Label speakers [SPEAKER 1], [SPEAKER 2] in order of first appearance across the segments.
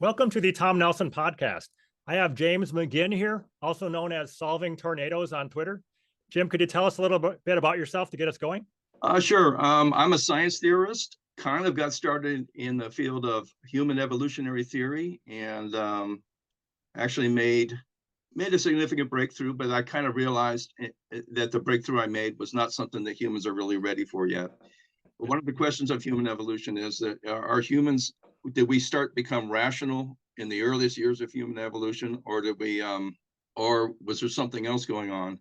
[SPEAKER 1] Welcome to the Tom Nelson podcast. I have James McGinn here, also known as Solving Tornadoes on Twitter. Jim, could you tell us a little bit about yourself to get us going?
[SPEAKER 2] Sure. I'm a science theorist, kind of got started in the field of human evolutionary theory and actually made a significant breakthrough, but I kind of realized that the breakthrough I made was not something that humans are really ready for yet. One of the questions of human evolution is that are humans, did we start become rational in the earliest years of human evolution, or did we, or was there something else going on?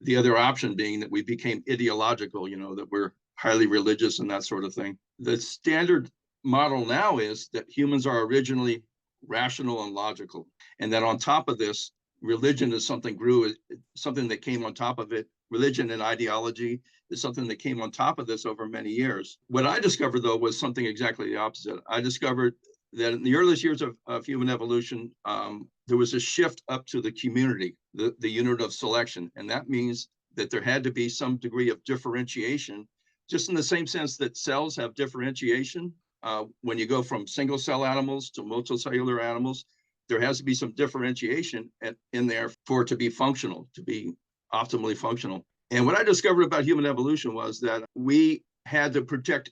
[SPEAKER 2] The other option being that we became ideological, that we're highly religious and that sort of thing. The standard model now is that humans are originally rational and logical, and that on top of this, religion is something that came on top of it. Religion and ideology is something that came on top of this over many years. What I discovered, though, was something exactly the opposite. I discovered that in the earliest years of human evolution, there was a shift up to the community, the unit of selection. And that means that there had to be some degree of differentiation, just in the same sense that cells have differentiation. When you go from single cell animals to multicellular animals, there has to be some differentiation in there for it to be functional, to be optimally functional. And what I discovered about human evolution was that we had to protect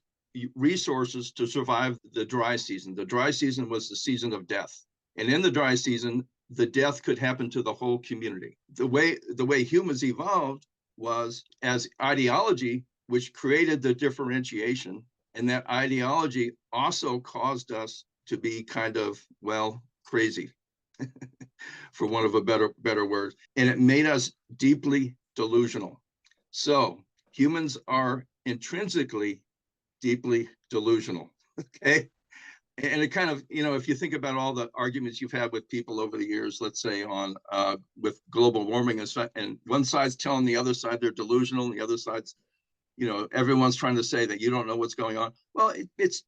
[SPEAKER 2] resources to survive the dry season. The dry season was the season of death. And in the dry season, the death could happen to the whole community. The way humans evolved was as ideology, which created the differentiation. And that ideology also caused us to be kind of, well, crazy, for want of a better word. And it made us deeply delusional. So humans are intrinsically deeply delusional, okay? And it kind of, if you think about all the arguments you've had with people over the years, let's say on with global warming, and one side's telling the other side they're delusional, and the other side's, everyone's trying to say that you don't know what's going on. Well, it's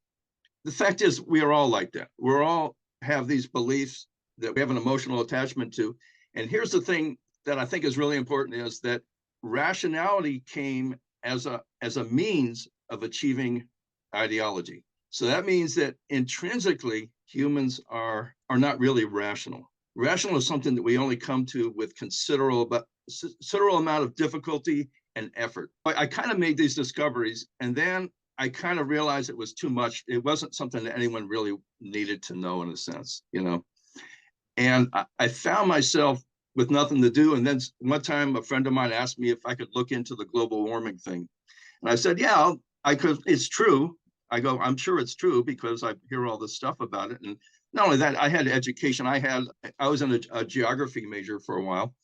[SPEAKER 2] the fact is we are all like that. We're all have these beliefs that we have an emotional attachment to. And here's the thing that I think is really important is that rationality came as a means of achieving ideology. So that means that intrinsically humans are not really rational. Rational is something that we only come to with considerable amount of difficulty and effort. I kind of made these discoveries, and then I kind of realized it was too much. It wasn't something that anyone really needed to know, in a sense, And I found myself with nothing to do. And then one time a friend of mine asked me if I could look into the global warming thing. And I said, yeah, I could. It's true. I go, I'm sure it's true because I hear all this stuff about it. And not only that, I had education. I was in a geography major for a while.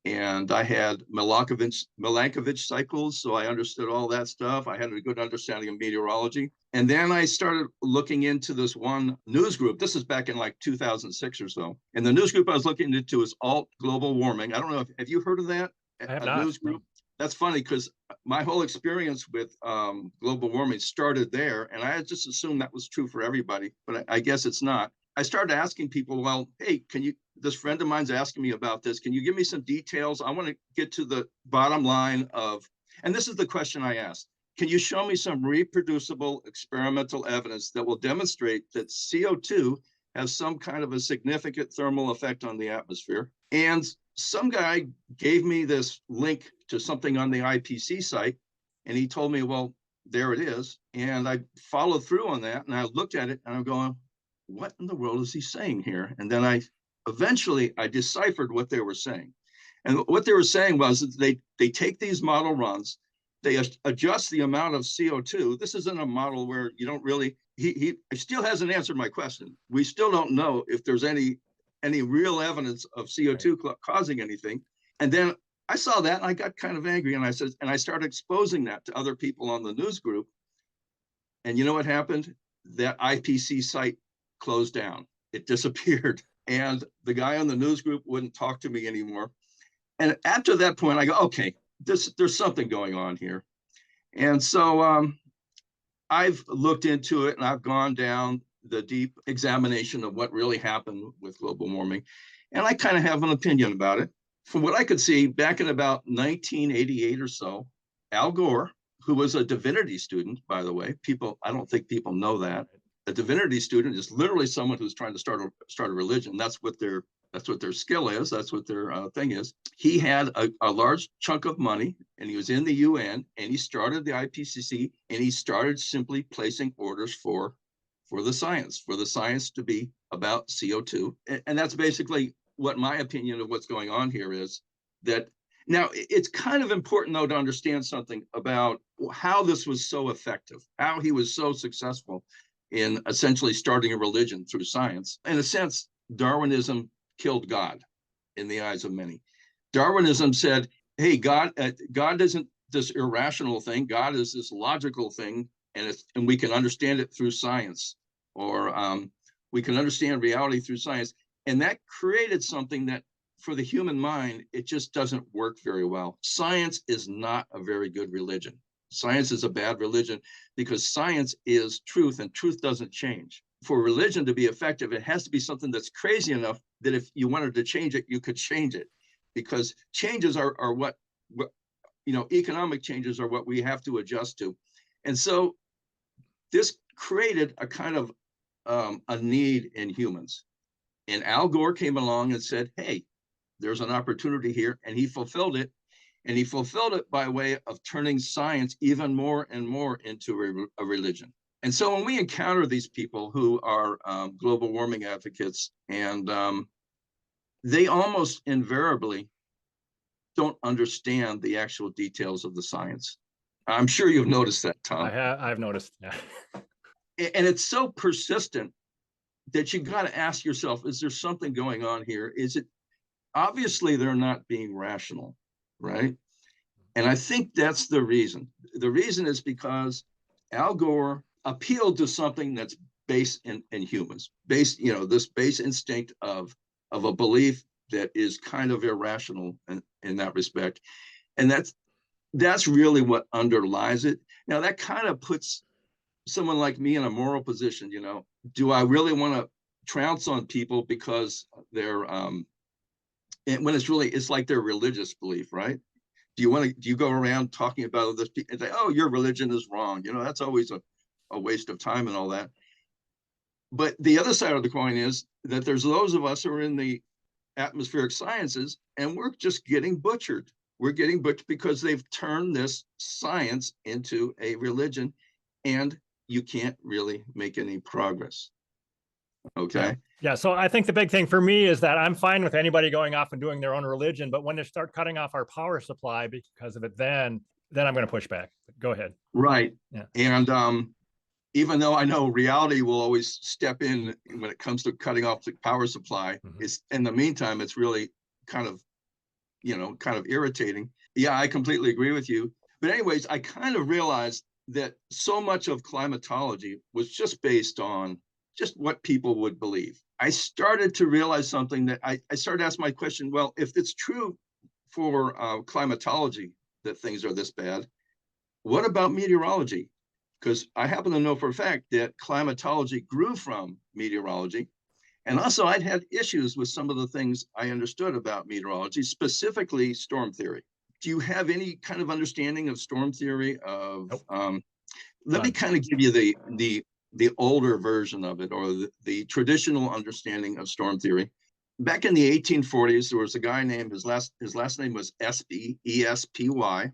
[SPEAKER 2] And I had Milankovitch cycles, so I understood all that stuff. I had a good understanding of meteorology. And then I started looking into this one news group. This is back in like 2006 or so. And the news group I was looking into is Alt Global Warming. I don't know have you heard of that?
[SPEAKER 1] I have not.
[SPEAKER 2] News group. That's funny because my whole experience with global warming started there. And I had just assumed that was true for everybody, but I guess it's not. I started asking people, well, hey, this friend of mine's asking me about this. Can you give me some details? I want to get to the bottom line of, and this is the question I asked. Can you show me some reproducible experimental evidence that will demonstrate that CO2 has some kind of a significant thermal effect on the atmosphere? And some guy gave me this link to something on the IPC site, and he told me, well, there it is. And I followed through on that, and I looked at it, and I'm going, what in the world is he saying here? And then I deciphered what they were saying. And what they were saying was that they take these model runs, they adjust the amount of CO2. This isn't a model where you don't really, he still hasn't answered my question. We still don't know if there's any real evidence of CO2 causing anything. And then I saw that and I got kind of angry, and I started exposing that to other people on the news group. And you know what happened? That IPC site closed down. It disappeared. And the guy on the news group wouldn't talk to me anymore. And after that point, I go, okay, there's something going on here. And so I've looked into it, and I've gone down the deep examination of what really happened with global warming. And I kind of have an opinion about it. From what I could see, back in about 1988 or so, Al Gore, who was a divinity student, by the way, I don't think people know that. a divinity student is literally someone who's trying to start a religion. That's what their skill is. That's what their thing is. He had a large chunk of money, and he was in the UN, and he started the IPCC, and he started simply placing orders for the science to be about CO2. And that's basically what my opinion of what's going on here is. That now it's kind of important, though, to understand something about how this was so effective, how he was so successful in essentially starting a religion through science. In a sense, Darwinism killed God in the eyes of many. Darwinism said, hey, God isn't this irrational thing. God is this logical thing, and we can understand it through science, or we can understand reality through science. And that created something that, for the human mind, it just doesn't work very well. Science is not a very good religion. Science is a bad religion because science is truth, and truth doesn't change. For religion to be effective, it has to be something that's crazy enough that if you wanted to change it, you could change it, because changes are what economic changes are what we have to adjust to. And so this created a kind of a need in humans. And Al Gore came along and said, hey, there's an opportunity here, and he fulfilled it. And he fulfilled it by way of turning science even more and more into a religion. And so when we encounter these people who are global warming advocates, and they almost invariably don't understand the actual details of the science. I'm sure you've noticed that, Tom.
[SPEAKER 1] I've noticed. Yeah.
[SPEAKER 2] And it's so persistent that you got to ask yourself, is there something going on here? Is it obviously they're not being rational, right? And I think that's the reason. The reason is because Al Gore appealed to something that's based in humans, based, this base instinct of a belief that is kind of irrational in that respect. And that's really what underlies it. Now, that kind of puts someone like me in a moral position. Do I really want to trounce on people because they're when it's like their religious belief, right? Do you go around talking about this and say, oh, your religion is wrong? That's always a waste of time and all that. But the other side of the coin is that there's those of us who are in the atmospheric sciences, and we're just getting butchered. We're getting butchered because they've turned this science into a religion, and you can't really make any progress. Okay.
[SPEAKER 1] Yeah. So I think the big thing for me is that I'm fine with anybody going off and doing their own religion, but when they start cutting off our power supply because of it, then I'm going to push back. Go ahead.
[SPEAKER 2] Right.
[SPEAKER 1] Yeah.
[SPEAKER 2] And even though I know reality will always step in when it comes to cutting off the power supply, it's in the meantime, it's really kind of irritating. Yeah, I completely agree with you. But anyways, I kind of realized that so much of climatology was just based on just what people would believe. I started to realize something that I started to ask my question, well, if it's true for climatology that things are this bad, what about meteorology? Because I happen to know for a fact that climatology grew from meteorology. And also I'd had issues with some of the things I understood about meteorology, specifically storm theory. Do you have any kind of understanding of storm theory? Let me kind of give you the older version of it, or the traditional understanding of storm theory. Back in the 1840s, there was a guy named, his last name was Espy, E-S-P-Y.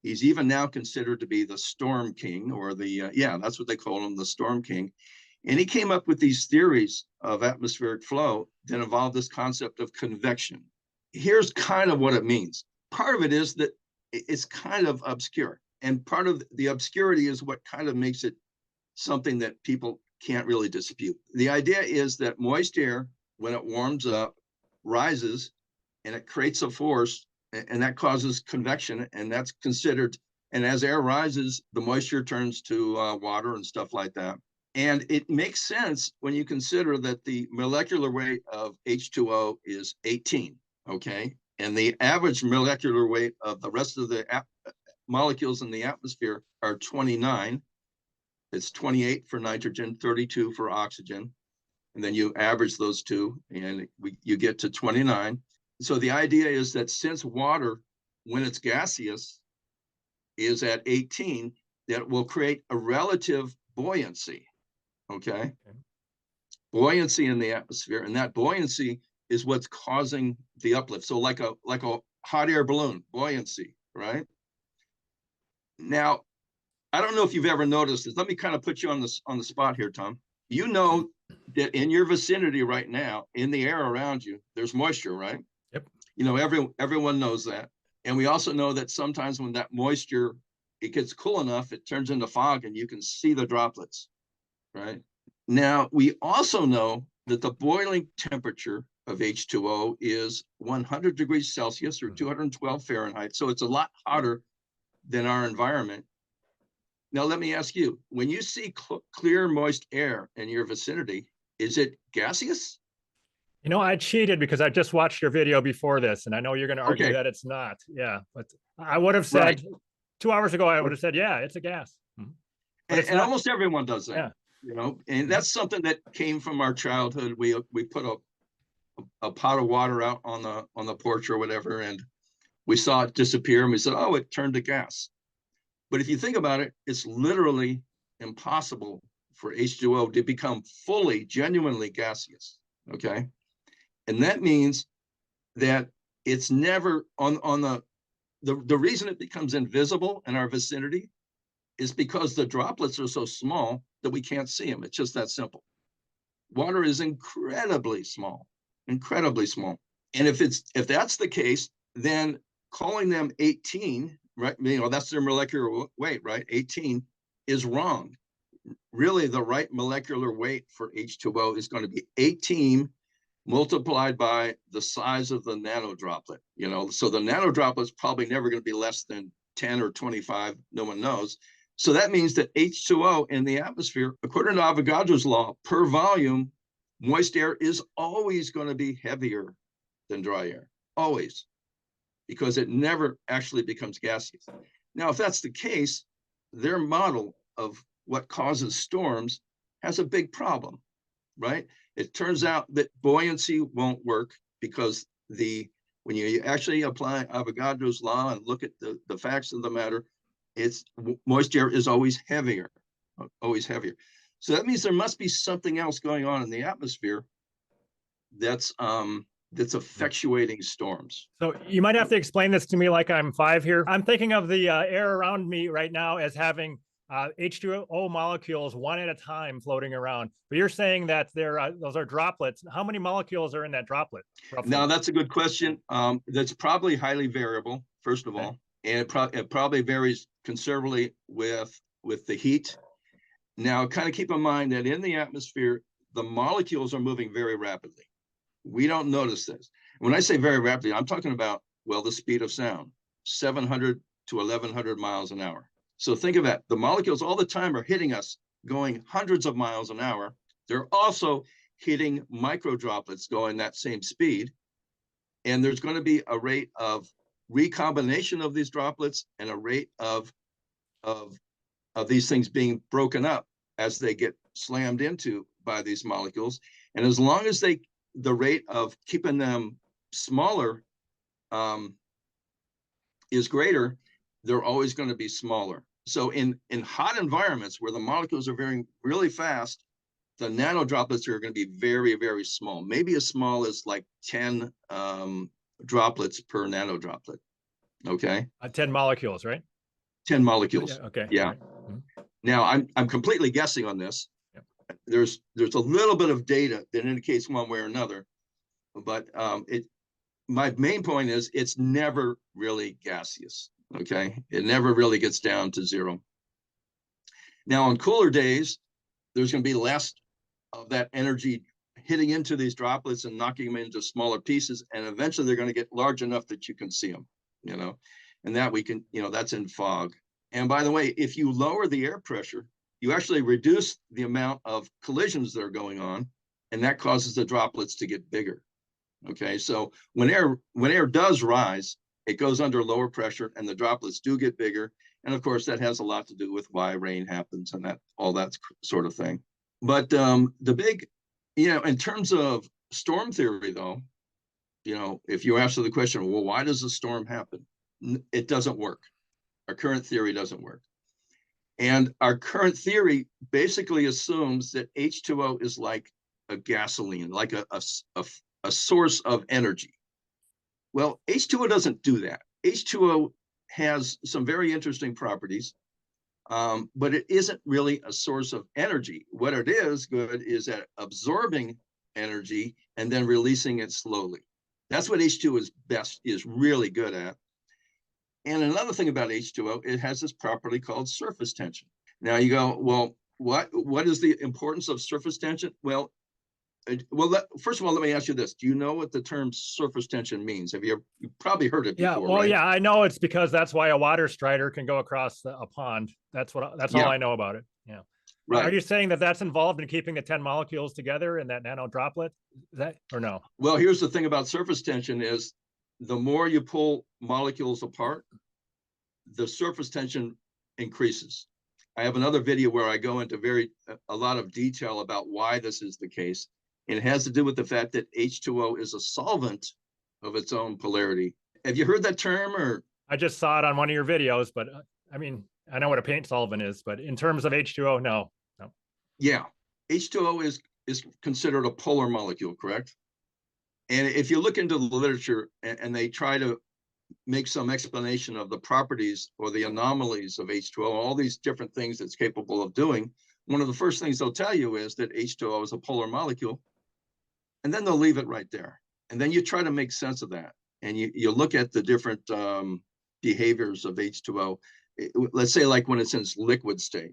[SPEAKER 2] He's even now considered to be the storm king, or that's what they call him, the storm king. And he came up with these theories of atmospheric flow that involve this concept of convection. Here's kind of what it means. Part of it is that it's kind of obscure. And part of the obscurity is what kind of makes it something that people can't really dispute. The idea is that moist air, when it warms up, rises, and it creates a force, and that causes convection, and that's considered, and as air rises, the moisture turns to water and stuff like that. And it makes sense when you consider that the molecular weight of H2O is 18, okay? And the average molecular weight of the rest of the molecules in the atmosphere are 29. It's 28 for nitrogen, 32 for oxygen. And then you average those two, and you get to 29. So the idea is that since water, when it's gaseous, is at 18, that will create a relative buoyancy. okay? Buoyancy in the atmosphere, and that buoyancy is what's causing the uplift. So like a hot air balloon, buoyancy, right? Now, I don't know if you've ever noticed this. Let me kind of put you on the spot here, Tom. You know that in your vicinity right now, in the air around you, there's moisture, right?
[SPEAKER 1] Yep.
[SPEAKER 2] You know, everyone knows that. And we also know that sometimes when that moisture, it gets cool enough, it turns into fog and you can see the droplets, right? Now, we also know that the boiling temperature of H2O is 100 degrees Celsius or 212 Fahrenheit. So it's a lot hotter than our environment. Now, let me ask you, when you see clear, moist air in your vicinity, is it gaseous?
[SPEAKER 1] You know, I cheated because I just watched your video before this, and I know you're going to argue
[SPEAKER 2] Okay.
[SPEAKER 1] that it's not. Yeah, but I would have said
[SPEAKER 2] Right.
[SPEAKER 1] 2 hours ago, I would have said, yeah, it's a gas. But it's
[SPEAKER 2] And
[SPEAKER 1] not.
[SPEAKER 2] almost everyone does that,
[SPEAKER 1] Yeah.
[SPEAKER 2] you know, and that's something that came from our childhood. We put a pot of water out on the porch or whatever, and we saw it disappear, and we said, oh, it turned to gas. But if you think about it, it's literally impossible for H2O to become fully, genuinely gaseous, okay? And that means that it's never on the reason it becomes invisible in our vicinity is because the droplets are so small that we can't see them. It's just that simple. Water is incredibly small, incredibly small. And if that's the case, then calling them 18, right? You know, that's their molecular weight, right? 18 is wrong. Really, the right molecular weight for H2O is going to be 18 multiplied by the size of the nanodroplet. You know, so the nanodroplet is probably never going to be less than 10 or 25. No one knows. So that means that H2O in the atmosphere, according to Avogadro's law, per volume, moist air is always going to be heavier than dry air, always, because it never actually becomes gaseous. Now, if that's the case, their model of what causes storms has a big problem, right? It turns out that buoyancy won't work because when you actually apply Avogadro's law and look at the facts of the matter, it's moist air is always heavier, always heavier. So that means there must be something else going on in the atmosphere that's effectuating storms.
[SPEAKER 1] So you might have to explain this to me like I'm 5 here. I'm thinking of the air around me right now as having H2O molecules one at a time floating around. But you're saying that those are droplets. How many molecules are in that droplet? Roughly?
[SPEAKER 2] Now, that's a good question. That's probably highly variable, first of all. And it probably varies considerably with the heat. Now, kind of keep in mind that in the atmosphere, the molecules are moving very rapidly. We don't notice this. When I say very rapidly, I'm talking about, well, the speed of sound, 700 to 1100 miles an hour. So think of that. The molecules all the time are hitting us going hundreds of miles an hour. They're also hitting micro droplets going that same speed. And there's going to be a rate of recombination of these droplets and a rate of these things being broken up as they get slammed into by these molecules. And as long as the rate of keeping them smaller is greater, they're always going to be smaller. So in hot environments where the molecules are varying really fast, the nanodroplets are going to be very, very small, maybe as small as like 10 droplets per nanodroplet. Okay.
[SPEAKER 1] 10 molecules, right?
[SPEAKER 2] 10 molecules.
[SPEAKER 1] Yeah, okay.
[SPEAKER 2] Yeah.
[SPEAKER 1] Right. Mm-hmm.
[SPEAKER 2] Now I'm completely guessing on this. Yep. There's a little bit of data that indicates one way or another, but my main point is it's never really gaseous. Okay. It never really gets down to zero. Now on cooler days, there's going to be less of that energy hitting into these droplets and knocking them into smaller pieces. And eventually they're going to get large enough that you can see them, you know, and that we can, you know, that's in fog. And by the way, if you lower the air pressure, you actually reduce the amount of collisions that are going on, and that causes the droplets to get bigger. Okay, so when air does rise, it goes under lower pressure and the droplets do get bigger. And of course, that has a lot to do with why rain happens and all that sort of thing. But the big, you know, in terms of storm theory, though, you know, if you answer the question, well, why does a storm happen? It doesn't work. Our current theory doesn't work. And our current theory basically assumes that H2O is like a gasoline, like a source of energy. Well, H2O doesn't do that. H2O has some very interesting properties, but it isn't really a source of energy. What it is good is at absorbing energy and then releasing it slowly. That's what H2O is really good at. And another thing about H2O, it has this property called surface tension. Now you go, well, what is the importance of surface tension? Well, first of all, let me ask you this. Do you know what the term surface tension means? You've probably heard it before,
[SPEAKER 1] well,
[SPEAKER 2] right?
[SPEAKER 1] yeah, I know it's because that's why a water strider can go across a pond. That's all I know about it. Yeah.
[SPEAKER 2] Right.
[SPEAKER 1] Are you saying that that's involved in keeping the 10 molecules together in that nano droplet? Is that, or no?
[SPEAKER 2] Well, here's the thing about surface tension is the more you pull molecules apart, the surface tension increases. I have another video where I go into a lot of detail about why this is the case. And it has to do with the fact that H2O is a solvent of its own polarity. Have you heard that term? Or
[SPEAKER 1] I just saw it on one of your videos, but I mean, I know what a paint solvent is, but in terms of H2O, no.
[SPEAKER 2] Yeah, H2O is considered a polar molecule, correct? And if you look into the literature and they try to make some explanation of the properties or the anomalies of H2O, all these different things it's capable of doing, one of the first things they'll tell you is that H2O is a polar molecule, and then they'll leave it right there. And then you try to make sense of that. And you look at the different behaviors of H2O. Let's say like when it's in its liquid state.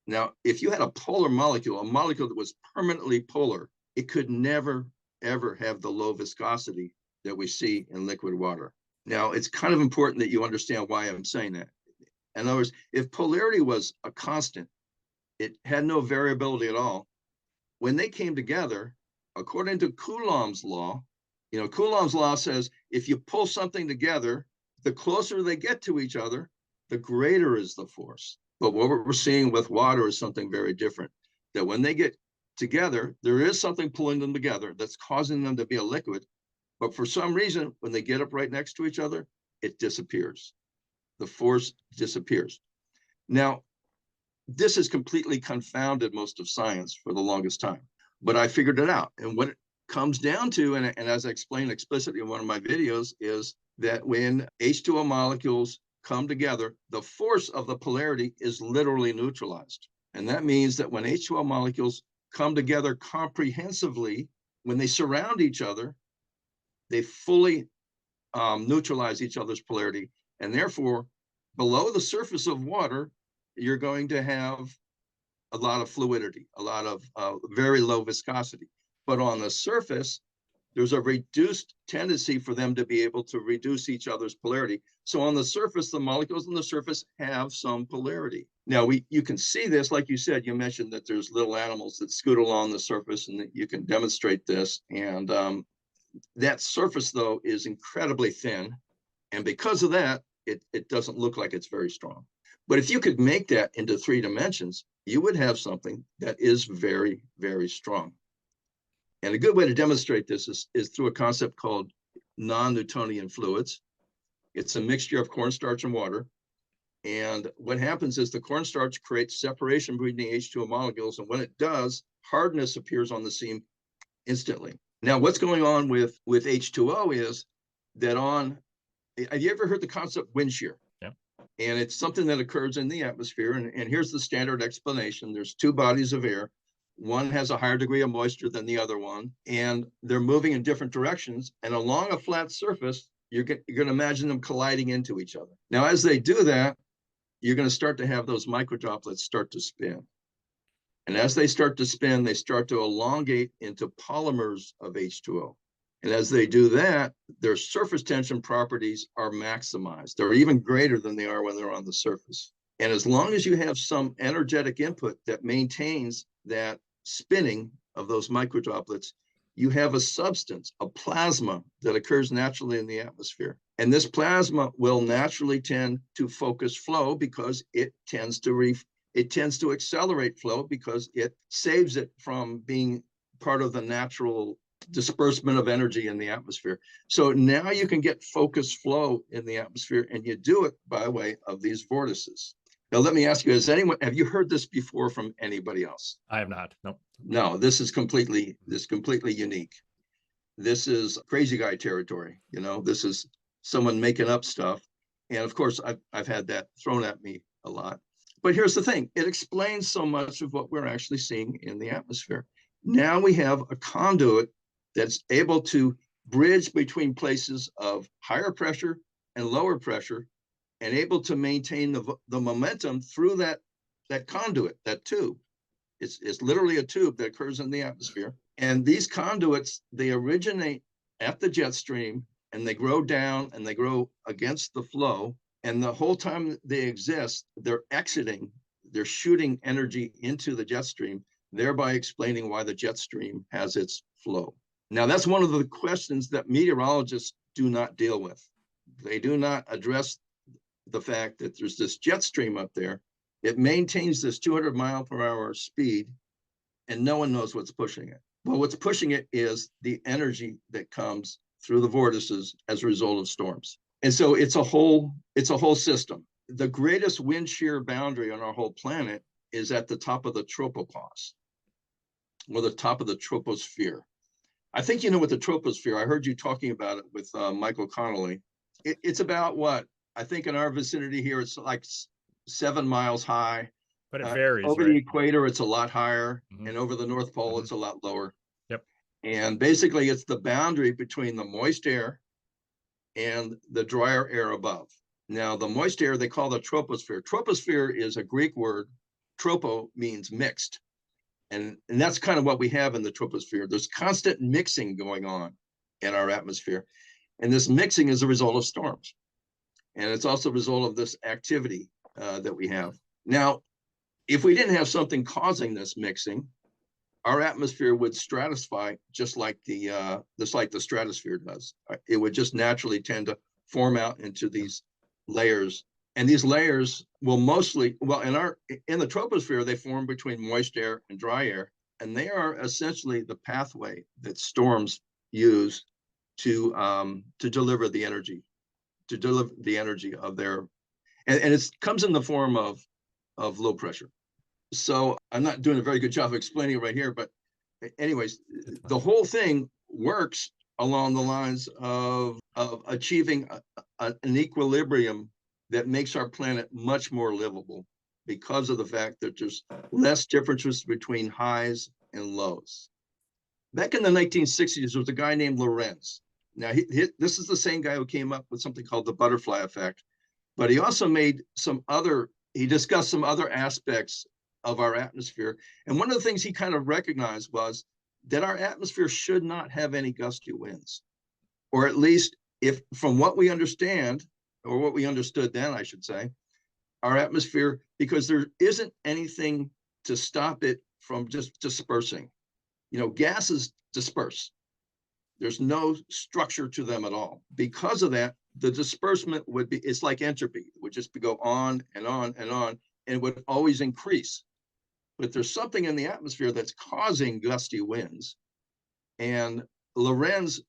[SPEAKER 2] Now, if you had a polar molecule, a molecule that was permanently polar, it could never, ever have the low viscosity that we see in liquid water. Now, it's kind of important that you understand why I'm saying that. In other words, if polarity was a constant, it had no variability at all. When they came together, according to Coulomb's law, Coulomb's law says if you pull something together, the closer they get to each other, the greater is the force. But what we're seeing with water is something very different, that when they get together, there is something pulling them together that's causing them to be a liquid. But for some reason, when they get up right next to each other, it disappears. The force disappears. Now, this has completely confounded most of science for the longest time, but I figured it out. And what it comes down to, and as I explained explicitly in one of my videos, is that when H2O molecules come together, the force of the polarity is literally neutralized. And that means that when H2O molecules come together comprehensively, when they surround each other, they fully neutralize each other's polarity. And therefore, below the surface of water, you're going to have a lot of fluidity, a lot of very low viscosity. But on the surface, there's a reduced tendency for them to be able to reduce each other's polarity. So on the surface, the molecules on the surface have some polarity. Now, you can see this, like you said, you mentioned that there's little animals that scoot along the surface and that you can demonstrate this. And that surface, though, is incredibly thin. And because of that, it doesn't look like it's very strong. But if you could make that into 3 dimensions, you would have something that is very, very strong. And a good way to demonstrate this is through a concept called non-Newtonian fluids. It's a mixture of cornstarch and water. And what happens is the cornstarch creates separation between the H2O molecules. And when it does, hardness appears on the seam instantly. Now, what's going on with H2O is that have you ever heard the concept wind shear?
[SPEAKER 1] Yeah.
[SPEAKER 2] And it's something that occurs in the atmosphere. And here's the standard explanation. There's 2 bodies of air. One has a higher degree of moisture than the other one, and they're moving in different directions. And along a flat surface, you're going to imagine them colliding into each other. Now, as they do that, you're going to start to have those microdroplets start to spin. And as they start to spin, they start to elongate into polymers of H2O. And as they do that, their surface tension properties are maximized. They're even greater than they are when they're on the surface. And as long as you have some energetic input that maintains that spinning of those microdroplets, you have a substance, a plasma that occurs naturally in the atmosphere. And this plasma will naturally tend to focus flow because it tends to accelerate flow because it saves it from being part of the natural disbursement of energy in the atmosphere. So now you can get focused flow in the atmosphere, and you do it by way of these vortices. Now, let me ask you, have you heard this before from anybody else?
[SPEAKER 1] I have not. No.
[SPEAKER 2] No, this is completely unique. This is crazy guy territory. This is someone making up stuff. And of course, I've had that thrown at me a lot. But here's the thing. It explains so much of what we're actually seeing in the atmosphere. Now we have a conduit that's able to bridge between places of higher pressure and lower pressure, and able to maintain the momentum through that conduit, that tube. It's literally a tube that occurs in the atmosphere. And these conduits, they originate at the jet stream, and they grow down and they grow against the flow. And the whole time they exist, they're shooting energy into the jet stream, thereby explaining why the jet stream has its flow. Now, that's one of the questions that meteorologists do not deal with. They do not address the fact that there's this jet stream up there. It maintains this 200-mile-per-hour speed, and no one knows what's pushing it. Well, what's pushing it is the energy that comes through the vortices as a result of storms. And so it's a whole system. The greatest wind shear boundary on our whole planet is at the top of the tropopause, or the top of the troposphere. I think you know what the troposphere. I heard you talking about it with Michael Connolly. It's about what? I think in our vicinity here, it's like 7 miles high.
[SPEAKER 1] But it varies.
[SPEAKER 2] Over
[SPEAKER 1] right?
[SPEAKER 2] the equator, it's a lot higher.
[SPEAKER 1] Mhm.
[SPEAKER 2] And over the North Pole,
[SPEAKER 1] Mhm.
[SPEAKER 2] it's a lot lower.
[SPEAKER 1] Yep.
[SPEAKER 2] And basically, it's the boundary between the moist air and the drier air above. Now, the moist air, they call the troposphere. Troposphere is a Greek word. Tropo means mixed. And that's kind of what we have in the troposphere. There's constant mixing going on in our atmosphere. And this mixing is a result of storms. And it's also a result of this activity that we have. Now, if we didn't have something causing this mixing, our atmosphere would stratify just like the stratosphere does. It would just naturally tend to form out into these layers. And these layers will mostly, well, in the troposphere, they form between moist air and dry air. And they are essentially the pathway that storms use to deliver the energy, of their, and it comes in the form of low pressure. So I'm not doing a very good job of explaining it right here, but anyways, the whole thing works along the lines of achieving an equilibrium that makes our planet much more livable, because of the fact that there's less differences between highs and lows. Back in the 1960s, there was a guy named Lorentz. Now, this is the same guy who came up with something called the butterfly effect, but he also discussed some other aspects of our atmosphere. And one of the things he kind of recognized was that our atmosphere should not have any gusty winds, or at least, if from what we understand, or what we understood then, I should say, our atmosphere, because there isn't anything to stop it from just dispersing. Gases disperse. There's no structure to them at all. Because of that, the disbursement it's like entropy. It would just go on and on and on, and it would always increase. But there's something in the atmosphere that's causing gusty winds. And Lorenz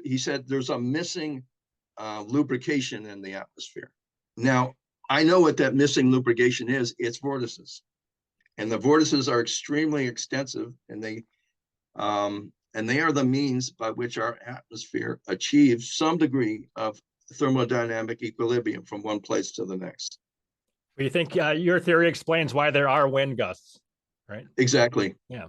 [SPEAKER 2] he said there's a missing lubrication in the atmosphere. Now, I know what that missing lubrication is. It's vortices. And the vortices are extremely extensive, and they are the means by which our atmosphere achieves some degree of thermodynamic equilibrium from one place to the next.
[SPEAKER 1] You think your theory explains why there are wind gusts, right?
[SPEAKER 2] Exactly.
[SPEAKER 1] Yeah.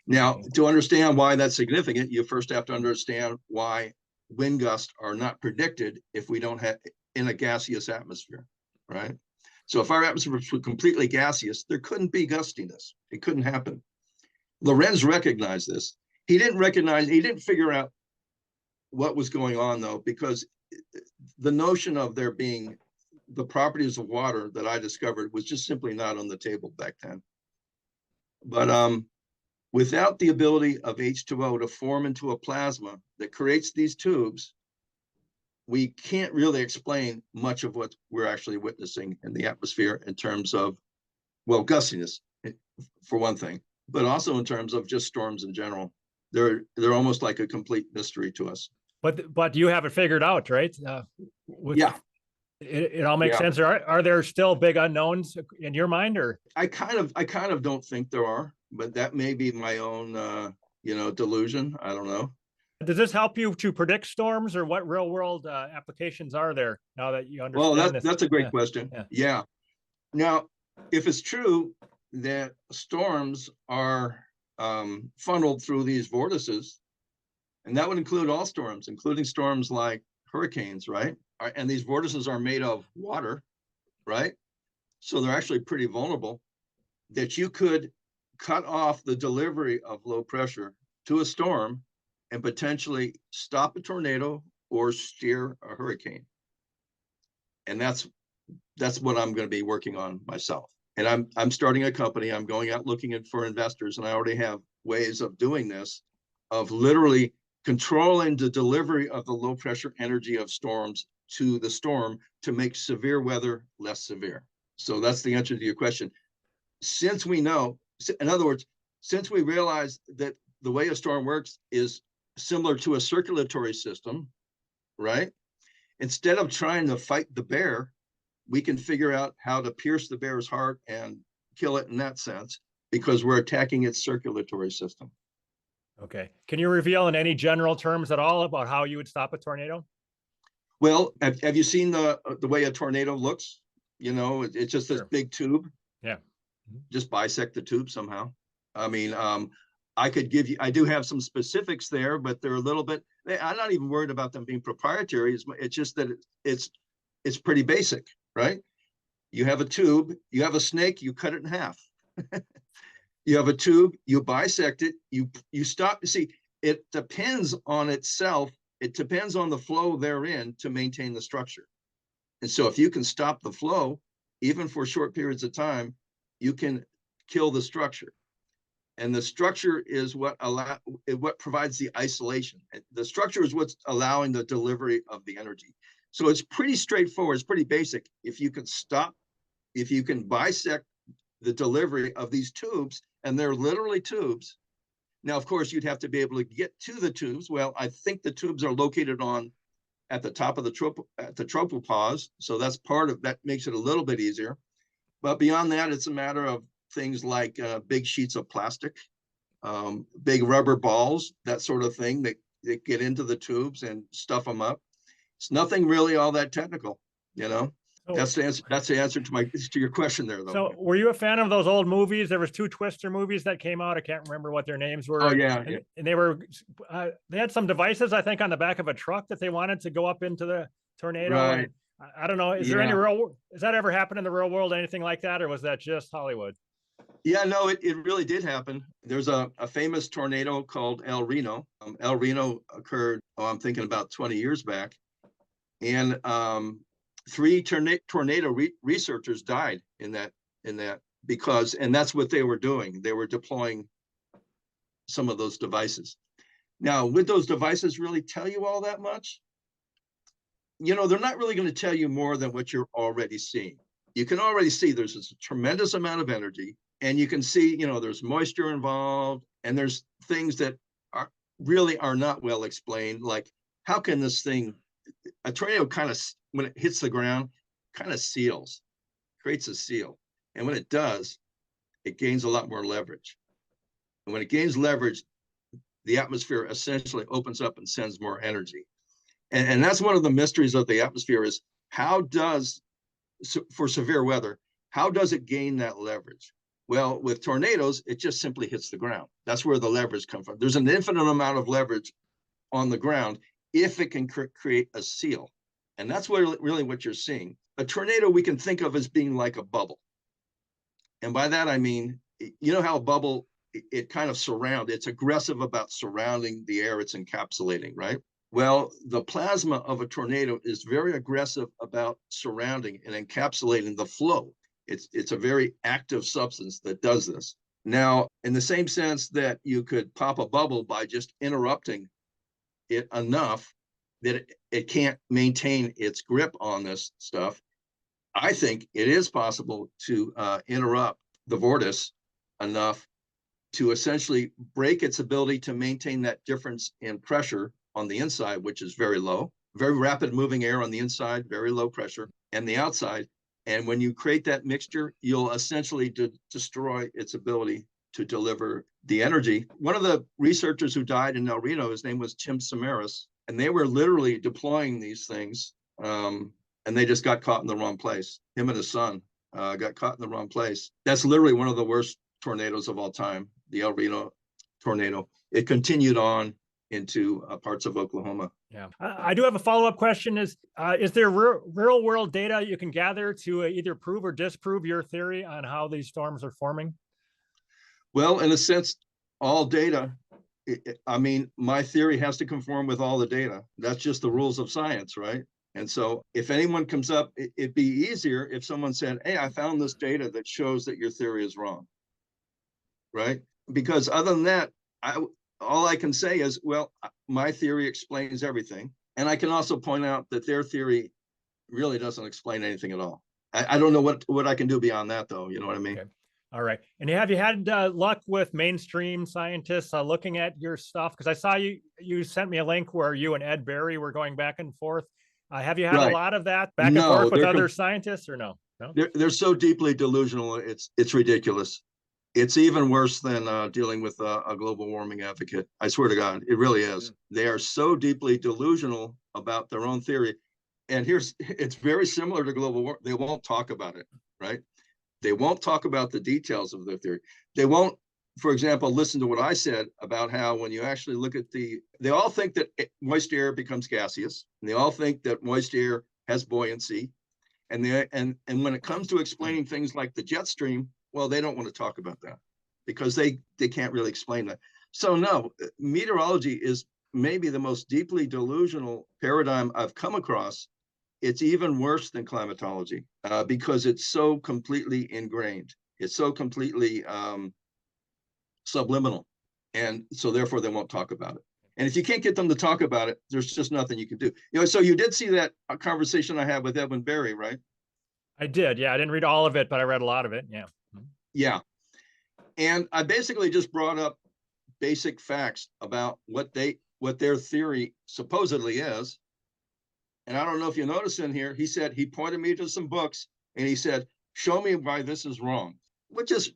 [SPEAKER 2] Now, to understand why that's significant, you first have to understand why wind gusts are not predicted if we don't have in a gaseous atmosphere, right? So if our atmosphere was completely gaseous, there couldn't be gustiness. It couldn't happen. Lorenz recognized this. He didn't figure out what was going on, though, because the notion of there being the properties of water that I discovered was just simply not on the table back then. But without the ability of H2O to form into a plasma that creates these tubes, we can't really explain much of what we're actually witnessing in the atmosphere in terms of, well, gustiness, for one thing, but also in terms of just storms in general. They're almost like a complete mystery to us.
[SPEAKER 1] But you have it figured out, right?
[SPEAKER 2] Yeah.
[SPEAKER 1] It all makes
[SPEAKER 2] Yeah,
[SPEAKER 1] sense. Are there still big unknowns in your mind, or
[SPEAKER 2] I kind of don't think there are, but that may be my own, delusion. I don't know.
[SPEAKER 1] does this help you to predict storms, or what real world applications are there now that you
[SPEAKER 2] Well,
[SPEAKER 1] understand this?
[SPEAKER 2] that's a great
[SPEAKER 1] Yeah,
[SPEAKER 2] question.
[SPEAKER 1] yeah.
[SPEAKER 2] Yeah. Now, if it's true that storms are funneled through these vortices, and that would include all storms, including storms like hurricanes, right? And these vortices are made of water, right? So they're actually pretty vulnerable, that you could cut off the delivery of low pressure to a storm and potentially stop a tornado or steer a hurricane. And that's what I'm going to be working on myself. And I'm starting a company. I'm going out looking for investors, and I already have ways of doing this, of literally controlling the delivery of the low pressure energy of storms to the storm to make severe weather less severe. So that's the answer to your question. Since we know, in other words, since we realize that the way a storm works is similar to a circulatory system, right? Instead of trying to fight the bear, we can figure out how to pierce the bear's heart and kill it in that sense, because we're attacking its circulatory system.
[SPEAKER 1] Okay. Can you reveal in any general terms at all about how you would stop a tornado?
[SPEAKER 2] Well, have you seen the way a tornado looks? It's just this
[SPEAKER 1] Sure.
[SPEAKER 2] big tube.
[SPEAKER 1] Yeah.
[SPEAKER 2] Just bisect the tube somehow. I mean, I could give you, I do have some specifics there, but they're a little bit, I'm not even worried about them being proprietary. It's just that it's pretty basic, right? You have a tube, you have a snake, you cut it in half. You have a tube, you bisect it, you stop. See, it depends on itself. It depends on the flow therein to maintain the structure. And so if you can stop the flow, even for short periods of time, you can kill the structure. And the structure is what provides the isolation. The structure is what's allowing the delivery of the energy. So it's pretty straightforward. It's pretty basic. If you can bisect the delivery of these tubes, and they're literally tubes. Now, of course, you'd have to be able to get to the tubes. Well, I think the tubes are located at the top of the tropopause. So that's that makes it a little bit easier. But beyond that, it's a matter of things like big sheets of plastic, big rubber balls, that sort of thing that get into the tubes and stuff them up. It's nothing really all that technical, you know.
[SPEAKER 1] So,
[SPEAKER 2] That's the answer to your question there, though.
[SPEAKER 1] so were you a fan of those old movies? There was two Twister movies that came out. I can't remember what their names were.
[SPEAKER 2] Oh yeah,
[SPEAKER 1] and they had some devices, I think, on the back of a truck that they wanted to go up into the tornado.
[SPEAKER 2] right.
[SPEAKER 1] And I don't know. Is there any has that ever happened in the real world? Anything like that, or was that just Hollywood?
[SPEAKER 2] Yeah, no, it really did happen. There's a famous tornado called El Reno. El Reno occurred, I'm thinking about 20 years back. And three tornado researchers died in that because, and that's what they were doing. They were deploying some of those devices. Now, would those devices really tell you all that much? They're not really going to tell you more than what you're already seeing. You can already see there's a tremendous amount of energy, and you can see, there's moisture involved, and there's things that really are not well explained. Like, how can this thing, a tornado kind of, when it hits the ground, kind of creates a seal. And when it does, it gains a lot more leverage. And when it gains leverage, the atmosphere essentially opens up and sends more energy. And that's one of the mysteries of the atmosphere, is for severe weather, how does it gain that leverage? Well, with tornadoes, it just simply hits the ground. That's where the leverage comes from. There's an infinite amount of leverage on the ground if it can create a seal. And that's really what you're seeing. A tornado we can think of as being like a bubble. And by that, I mean, how a bubble, it kind of it's aggressive about surrounding the air it's encapsulating, right? Well, the plasma of a tornado is very aggressive about surrounding and encapsulating the flow. It's a very active substance that does this. Now, in the same sense that you could pop a bubble by just interrupting it enough that it can't maintain its grip on this stuff, I think it is possible to interrupt the vortice enough to essentially break its ability to maintain that difference in pressure on the inside, which is very low, very rapid moving air on the inside, very low pressure, and the outside. And when you create that mixture, you'll essentially destroy its ability to deliver the energy. One of the researchers who died in El Reno, his name was Tim Samaras, and they were literally deploying these things, and they just got caught in the wrong place. Him and his son got caught in the wrong place. That's literally one of the worst tornadoes of all time, the El Reno tornado. It continued on into parts of Oklahoma.
[SPEAKER 1] Yeah, I do have a follow-up question. Is there real world data you can gather to either prove or disprove your theory on how these storms are forming?
[SPEAKER 2] Well, in a sense, all data, I mean, my theory has to conform with all the data. That's just the rules of science, right? And so if anyone comes up, it'd be easier if someone said, hey, I found this data that shows that your theory is wrong, right? Because other than that, all I can say is, well, my theory explains everything. And I can also point out that their theory really doesn't explain anything at all. I don't know what I can do beyond that, though. You know what I mean?
[SPEAKER 1] Okay. All right. And have you had luck with mainstream scientists looking at your stuff? Because I saw you sent me a link where you and Ed Berry were going back and forth. Have you had a lot of that back and forth with other scientists, or no? No?
[SPEAKER 2] They're so deeply delusional. It's ridiculous. It's even worse than dealing with a global warming advocate. I swear to God, it really is. They are so deeply delusional about their own theory. And it's very similar to global warming. They won't talk about it, right? They won't talk about the details of their theory. They won't, for example, listen to what I said about how when you actually look at they all think that moist air becomes gaseous, and they all think that moist air has buoyancy. And when it comes to explaining things like the jet stream, well, they don't want to talk about that because they can't really explain that. So no, meteorology is maybe the most deeply delusional paradigm I've come across. It's even worse than climatology because it's so completely ingrained. It's so completely subliminal. And so therefore they won't talk about it. And if you can't get them to talk about it, there's just nothing you can do. So you did see that conversation I had with Edwin Berry, right?
[SPEAKER 1] I did. Yeah. I didn't read all of it, but I read a lot of it. Yeah.
[SPEAKER 2] Yeah. And I basically just brought up basic facts about what their theory supposedly is. And I don't know if you notice in here, he pointed me to some books and he said, show me why this is wrong, which is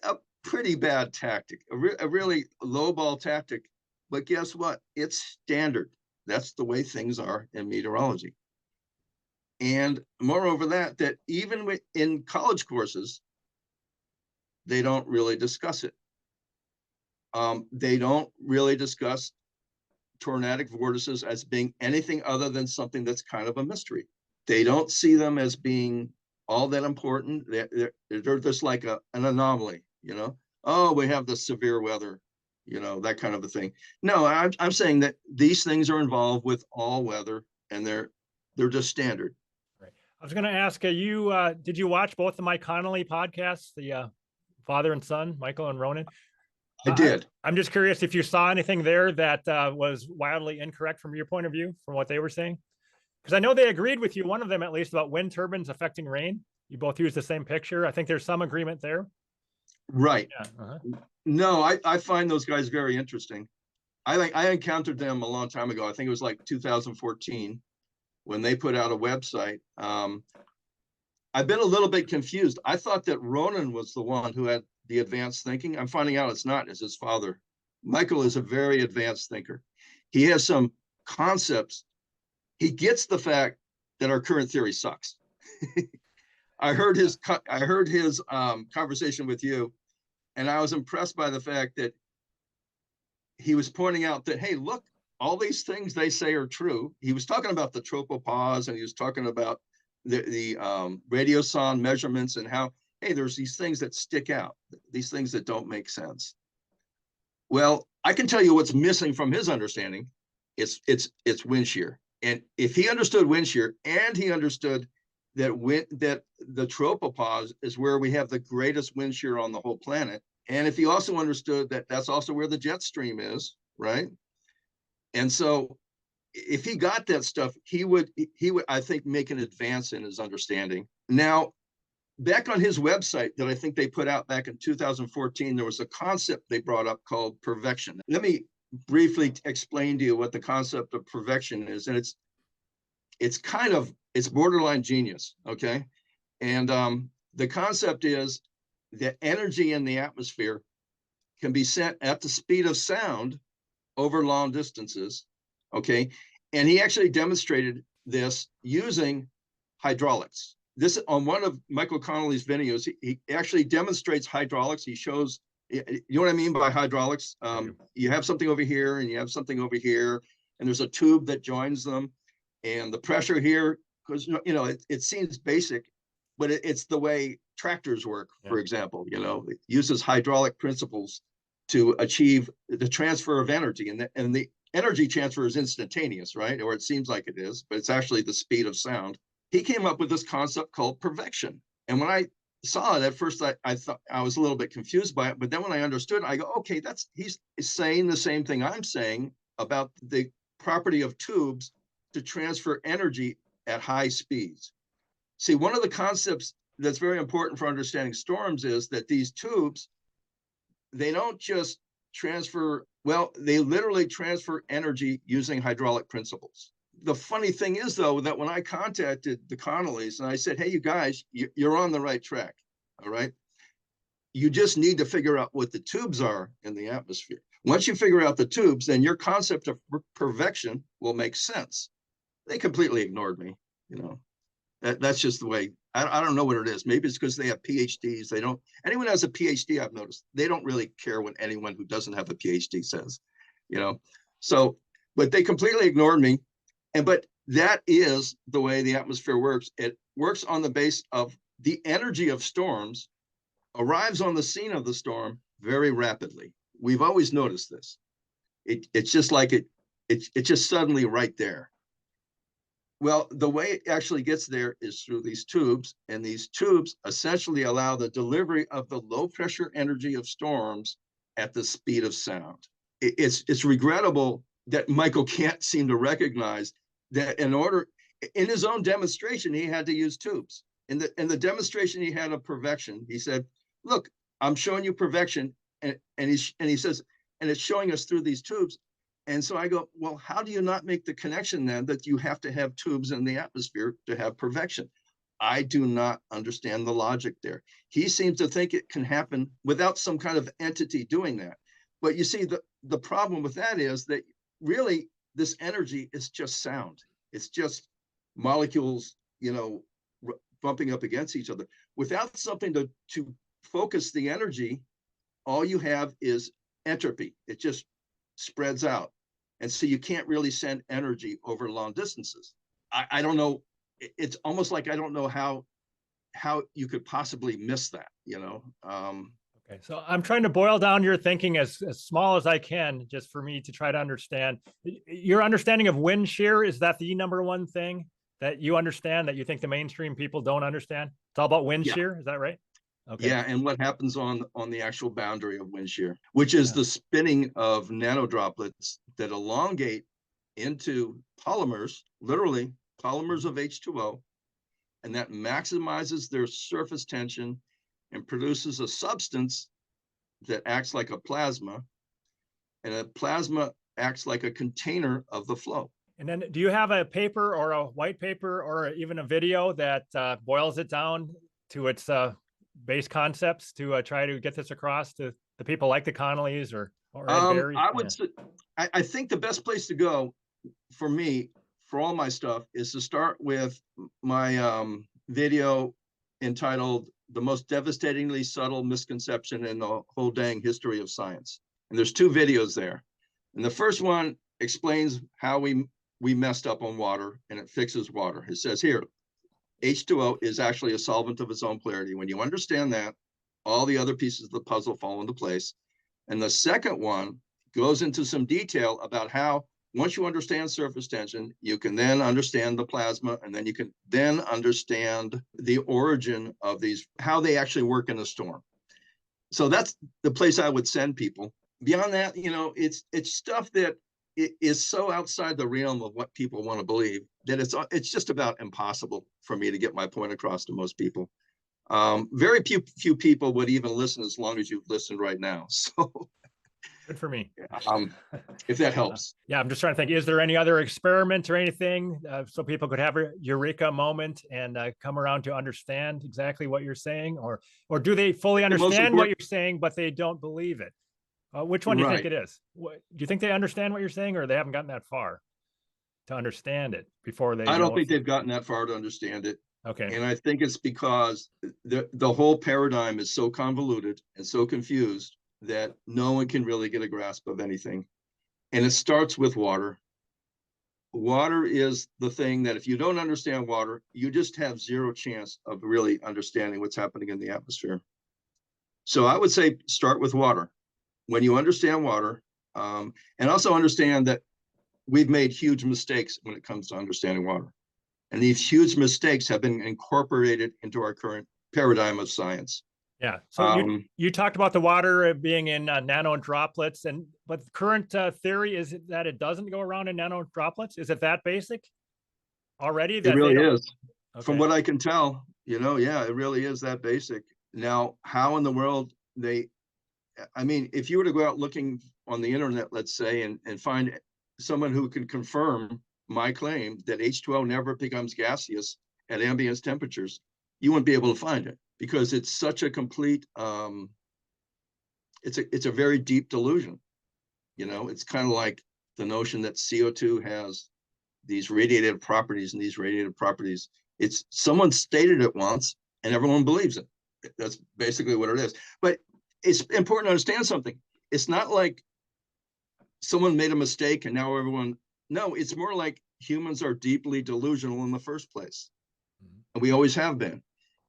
[SPEAKER 2] a pretty bad tactic, a really lowball tactic. But guess what? It's standard. That's the way things are in meteorology. And moreover that even in college courses, they don't really discuss it. They don't really discuss tornadic vortices as being anything other than something that's kind of a mystery. They don't see them as being all that important. They're just like an anomaly, you know? Oh, we have the severe weather, you know, that kind of a thing. No, I'm saying that these things are involved with all weather and they're just standard.
[SPEAKER 1] Right. I was going to ask you, did you watch both of my Connolly podcasts, the father and son, Michael and Ronan?
[SPEAKER 2] I did.
[SPEAKER 1] I'm just curious if you saw anything there that was wildly incorrect from your point of view, from what they were saying. Because I know they agreed with you, one of them at least, about wind turbines affecting rain. You both used the same picture. I think there's some agreement there.
[SPEAKER 2] Right.
[SPEAKER 1] Yeah.
[SPEAKER 2] No, I find those guys very interesting. I encountered them a long time ago. I think it was like 2014 when they put out a website. I've been a little bit confused. I thought that Ronan was the one who had the advanced thinking. I'm finding out it's not, it's his father. Michael is a very advanced thinker. He has some concepts. He gets the fact that our current theory sucks. I heard his conversation with you, and I was impressed by the fact that he was pointing out that, hey, look, all these things they say are true. He was talking about the tropopause, and he was talking about the radiosonde measurements and how, hey, there's these things that stick out, these things that don't make sense. Well, I can tell you what's missing from his understanding. It's wind shear. And if he understood wind shear and he understood that the tropopause is where we have the greatest wind shear on the whole planet, and if he also understood that that's also where the jet stream is, right? And so if he got that stuff, he would, I think, make an advance in his understanding. Now, back on his website that I think they put out back in 2014, there was a concept they brought up called pervection. Let me briefly explain to you what the concept of pervection is. And it's borderline genius. Okay. And the concept is that energy in the atmosphere can be sent at the speed of sound over long distances. Okay. And he actually demonstrated this using hydraulics. This on one of Michael Connolly's videos, he actually demonstrates hydraulics. He shows, you know what I mean by hydraulics? You have something over here and you have something over here, and there's a tube that joins them. And the pressure here, because, it seems basic, but it's the way tractors work, for example. It uses hydraulic principles to achieve the transfer of energy. And the energy transfer is instantaneous, right? Or it seems like it is, but it's actually the speed of sound. He came up with this concept called pervection. And when I saw it at first, I thought I was a little bit confused by it. But then when I understood, I go, okay, he's saying the same thing I'm saying about the property of tubes to transfer energy at high speeds. See, one of the concepts that's very important for understanding storms is that these tubes, they don't just transfer, they literally transfer energy using hydraulic principles. The funny thing is, though, that when I contacted the Connollys and I said, hey, you guys, you're on the right track, all right? You just need to figure out what the tubes are in the atmosphere. Once you figure out the tubes, then your concept of pervection will make sense. They completely ignored me, That's just the way. I don't know what it is. Maybe it's because they have PhDs. Anyone who has a PhD, I've noticed, they don't really care what anyone who doesn't have a PhD says, So, but they completely ignored me. But that is the way the atmosphere works. It works on the base of the energy of storms arrives on the scene of the storm very rapidly. We've always noticed this. It's just like it's just suddenly right there. Well, the way it actually gets there is through these tubes, and these tubes essentially allow the delivery of the low pressure energy of storms at the speed of sound. It's regrettable that Michael can't seem to recognize that in his own demonstration, he had to use tubes. In the demonstration he had of pervection, he said, look, I'm showing you pervection, and he says, and it's showing us through these tubes. And so I go, well, how do you not make the connection then that you have to have tubes in the atmosphere to have pervection? I do not understand the logic there. He seems to think it can happen without some kind of entity doing that. But you see, the problem with that is that really this energy is just sound. It's just molecules, bumping up against each other. Without something to focus the energy, all you have is entropy. It just spreads out. And so you can't really send energy over long distances. I don't know. It's almost like I don't know how you could possibly miss that,
[SPEAKER 1] Okay, so I'm trying to boil down your thinking as small as I can, just for me to try to understand. Your understanding of wind shear, is that the number one thing that you understand that you think the mainstream people don't understand? It's all about wind shear, is that right?
[SPEAKER 2] Okay. Yeah, and what happens on the actual boundary of wind shear, which is the spinning of nano droplets that elongate into polymers, literally polymers of H2O, and that maximizes their surface tension and produces a substance that acts like a plasma, and a plasma acts like a container of the flow.
[SPEAKER 1] And then do you have a paper or a white paper or even a video that boils it down to its base concepts to try to get this across to the people like the Connollys or Ed Berry?
[SPEAKER 2] I think the best place to go for me, for all my stuff, is to start with my video entitled "The Most Devastatingly Subtle Misconception in the Whole Dang History of Science." And there's two videos there. And the first one explains how we messed up on water, and it fixes water. It says here, H2O is actually a solvent of its own polarity. When you understand that, all the other pieces of the puzzle fall into place. And the second one goes into some detail about how, once you understand surface tension, you can then understand the plasma, and then you can then understand the origin of these, how they actually work in a storm. So that's the place I would send people. Beyond that, it's stuff that is so outside the realm of what people want to believe that it's just about impossible for me to get my point across to most people. Very few people would even listen as long as you've listened right now. So
[SPEAKER 1] Good for me.
[SPEAKER 2] If that helps.
[SPEAKER 1] Yeah, I'm just trying to think, is there any other experiment or anything so people could have a eureka moment and come around to understand exactly what you're saying? Or do they fully understand what you're saying, but they don't believe it? Which one do you think it is? Do you think they understand what you're saying, or they haven't gotten that far to understand it before they
[SPEAKER 2] I don't
[SPEAKER 1] know
[SPEAKER 2] think they've gotten that far to understand it.
[SPEAKER 1] Okay.
[SPEAKER 2] And I think it's because the whole paradigm is so convoluted and so confused that no one can really get a grasp of anything. And it starts with water. Water is the thing that if you don't understand water, you just have zero chance of really understanding what's happening in the atmosphere. So I would say start with water. When you understand water, and also understand that we've made huge mistakes when it comes to understanding water. And these huge mistakes have been incorporated into our current paradigm of science.
[SPEAKER 1] Yeah. So you talked about the water being in nano droplets, but current theory is that it doesn't go around in nano droplets. Is it that basic already?
[SPEAKER 2] It really is.
[SPEAKER 1] Okay.
[SPEAKER 2] From what I can tell, yeah, it really is that basic. Now, how in the world I mean, if you were to go out looking on the internet, let's say, and find someone who can confirm my claim that H2O never becomes gaseous at ambient temperatures, you wouldn't be able to find it because it's such a complete, it's a very deep delusion. It's kind of like the notion that CO2 has these radiative properties and these radiative properties. It's someone stated it once and everyone believes it. That's basically what it is. But it's important to understand something. It's not like someone made a mistake and now no, it's more like humans are deeply delusional in the first place. And we always have been.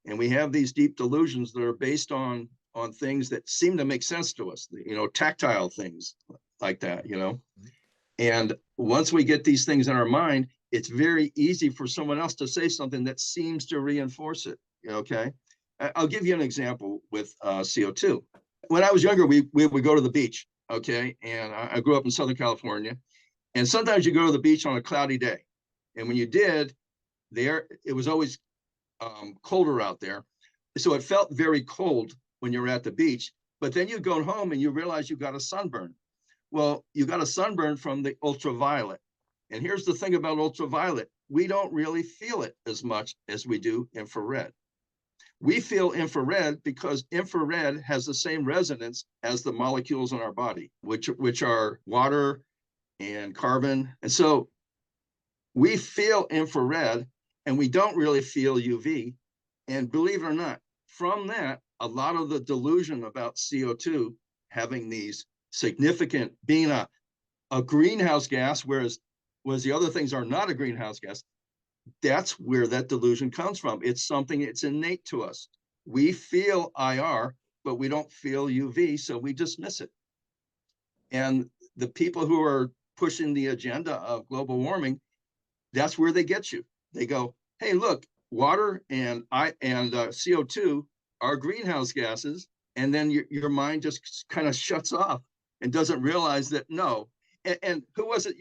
[SPEAKER 2] And we have these deep delusions that are based on things that seem to make sense to us, tactile things like that, And once we get these things in our mind, it's very easy for someone else to say something that seems to reinforce it. Okay. I'll give you an example with CO2. When I was younger, we would go to the beach. Okay. And I grew up in Southern California. And sometimes you go to the beach on a cloudy day. And when you did, it was always colder out there. So it felt very cold when you were at the beach. But then you go home and you realize you got a sunburn. Well, you got a sunburn from the ultraviolet. And here's the thing about ultraviolet. We don't really feel it as much as we do infrared. We feel infrared because infrared has the same resonance as the molecules in our body, which are water and carbon. And so we feel infrared and we don't really feel UV. And believe it or not, from that, a lot of the delusion about CO2 having these significant, being a greenhouse gas, whereas the other things are not a greenhouse gas, that's where that delusion comes from. It's something, it's innate to us. We feel IR, but we don't feel UV, so we dismiss it. And the people who are pushing the agenda of global warming, that's where they get you. They go, hey, look, water and CO2 are greenhouse gases, and then your mind just kind of shuts off and doesn't realize that no. And who was it?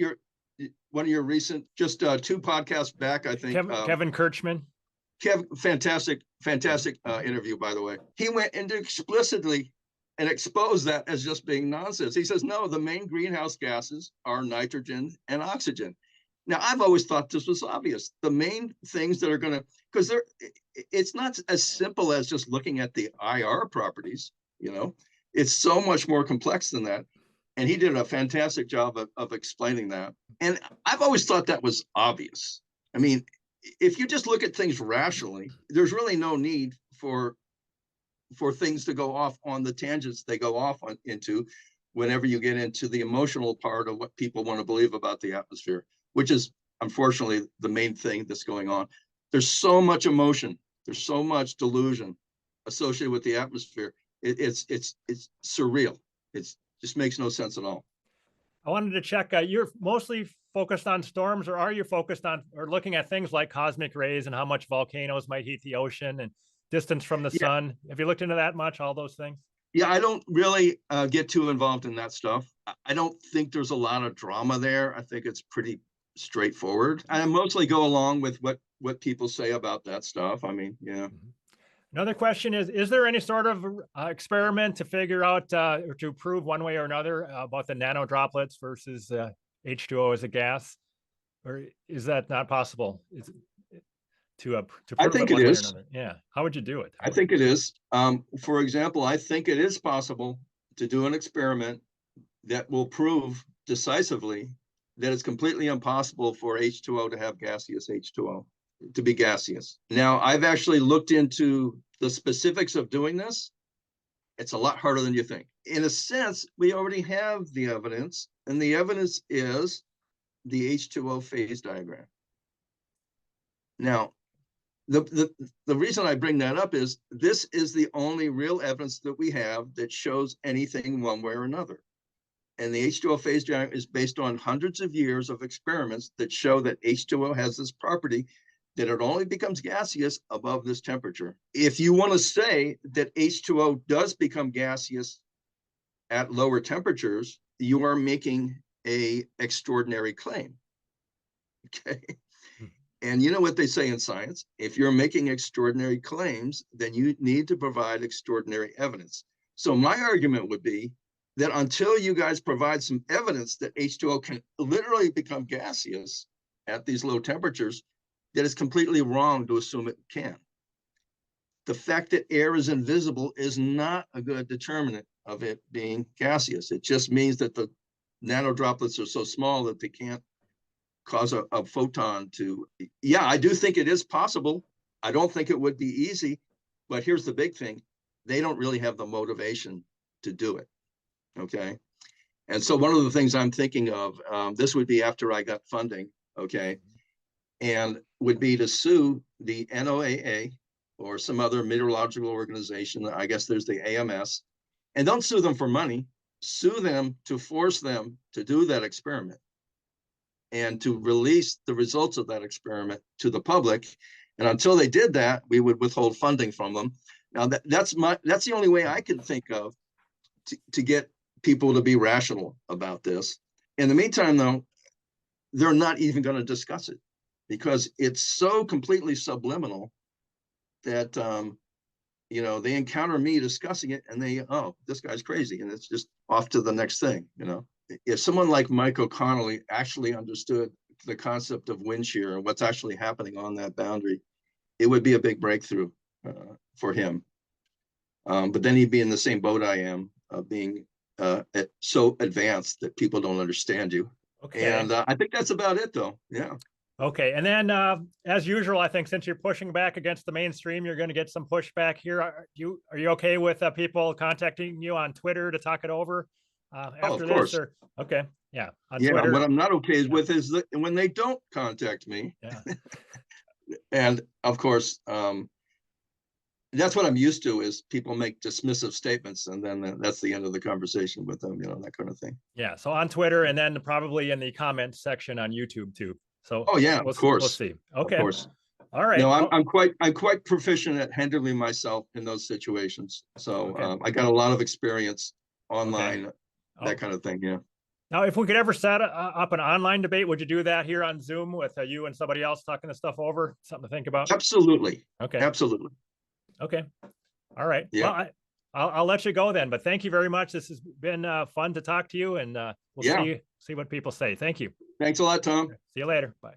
[SPEAKER 2] One of your recent, just 2 podcasts back, I think.
[SPEAKER 1] Kevin Kirchman.
[SPEAKER 2] Fantastic interview, by the way. He went into explicitly and exposed that as just being nonsense. He says, no, the main greenhouse gases are nitrogen and oxygen. Now, I've always thought this was obvious. The main things that are going to, because it's not as simple as just looking at the IR properties, It's so much more complex than that. And he did a fantastic job of explaining that. And I've always thought that was obvious. I mean, if you just look at things rationally, there's really no need for things to go off on the tangents they go off into whenever you get into the emotional part of what people want to believe about the atmosphere, which is unfortunately the main thing that's going on. There's so much emotion. There's so much delusion associated with the atmosphere. It's surreal. It just makes no sense at all.
[SPEAKER 1] I wanted to check, you're mostly focused on storms, or are you focused on or looking at things like cosmic rays and how much volcanoes might heat the ocean and distance from the sun? Have you looked into that much, all those things?
[SPEAKER 2] Yeah, I don't really get too involved in that stuff. I don't think there's a lot of drama there. I think it's pretty straightforward. I mostly go along with what people say about that stuff. I mean, yeah.
[SPEAKER 1] Another question is there any sort of experiment to figure out or to prove one way or another about the nano droplets versus H2O as a gas? Or is that not possible? Is it, to
[SPEAKER 2] I
[SPEAKER 1] prove it
[SPEAKER 2] think it
[SPEAKER 1] one way or
[SPEAKER 2] is.
[SPEAKER 1] another? Yeah. How would you do it?
[SPEAKER 2] I think it is. For example, I think it is possible to do an experiment that will prove decisively that it's completely impossible for H2O to have gaseous H2O, to be gaseous. Now, I've actually looked into the specifics of doing this. It's a lot harder than you think. In a sense, we already have the evidence, and the evidence is the H2O phase diagram. Now, the reason I bring that up is this is the only real evidence that we have that shows anything one way or another. And the H2O phase diagram is based on hundreds of years of experiments that show that H2O has this property that it only becomes gaseous above this temperature. If you want to say that H2O does become gaseous at lower temperatures, you are making an extraordinary claim. Okay. And you know what they say in science? If you're making extraordinary claims, then you need to provide extraordinary evidence. So my argument would be that until you guys provide some evidence that H2O can literally become gaseous at these low temperatures, that it's completely wrong to assume it can. The fact that air is invisible is not a good determinant of it being gaseous. It just means that the nano droplets are so small that they can't cause a photon to, yeah, I do think it is possible. I don't think it would be easy, but here's the big thing. They don't really have the motivation to do it, okay? And so one of the things I'm thinking of, this would be after I got funding, okay? And would be to sue the NOAA or some other meteorological organization. I guess there's the AMS, and don't sue them for money, sue them to force them to do that experiment and to release the results of that experiment to the public. And until they did that, we would withhold funding from them. Now that's the only way I can think of to get people to be rational about this. In the meantime, though, they're not even going to discuss it because it's so completely subliminal that you know, they encounter me discussing it and they, oh, this guy's crazy, and it's just off to the next thing, you know. If someone like Mike O'Connell actually understood the concept of wind shear and what's actually happening on that boundary, it would be a big breakthrough for him. But then he'd be in the same boat I am, being so advanced that people don't understand you. Okay. And I think that's about it, though. Yeah.
[SPEAKER 1] Okay. And then, as usual, I think since you're pushing back against the mainstream, you're going to get some pushback here. Are you okay with people contacting you on Twitter to talk it over after
[SPEAKER 2] of
[SPEAKER 1] this?
[SPEAKER 2] course.
[SPEAKER 1] Or okay. Yeah.
[SPEAKER 2] On Twitter. What I'm not okay with is that when they don't contact me. Yeah. And of course, that's what I'm used to, is people make dismissive statements and then that's the end of the conversation with them, you know, that kind of thing.
[SPEAKER 1] Yeah. So on Twitter, and then probably in the comments section on YouTube too. So
[SPEAKER 2] oh yeah, of course.
[SPEAKER 1] We'll see. Okay.
[SPEAKER 2] Of course.
[SPEAKER 1] All right.
[SPEAKER 2] No, I'm quite proficient at handling myself in those situations. So okay. I got a lot of experience online, that kind of thing. Yeah.
[SPEAKER 1] Now, if we could ever set up an online debate, would you do that here on Zoom with you and somebody else talking this stuff over? Something to think about.
[SPEAKER 2] Absolutely.
[SPEAKER 1] Okay.
[SPEAKER 2] Absolutely.
[SPEAKER 1] Okay. All right.
[SPEAKER 2] Yeah.
[SPEAKER 1] Well, I'll let you go then, but thank you very much. This has been fun to talk to you, and we'll see what people say. Thank you.
[SPEAKER 2] Thanks a lot, Tom.
[SPEAKER 1] See you later. Bye.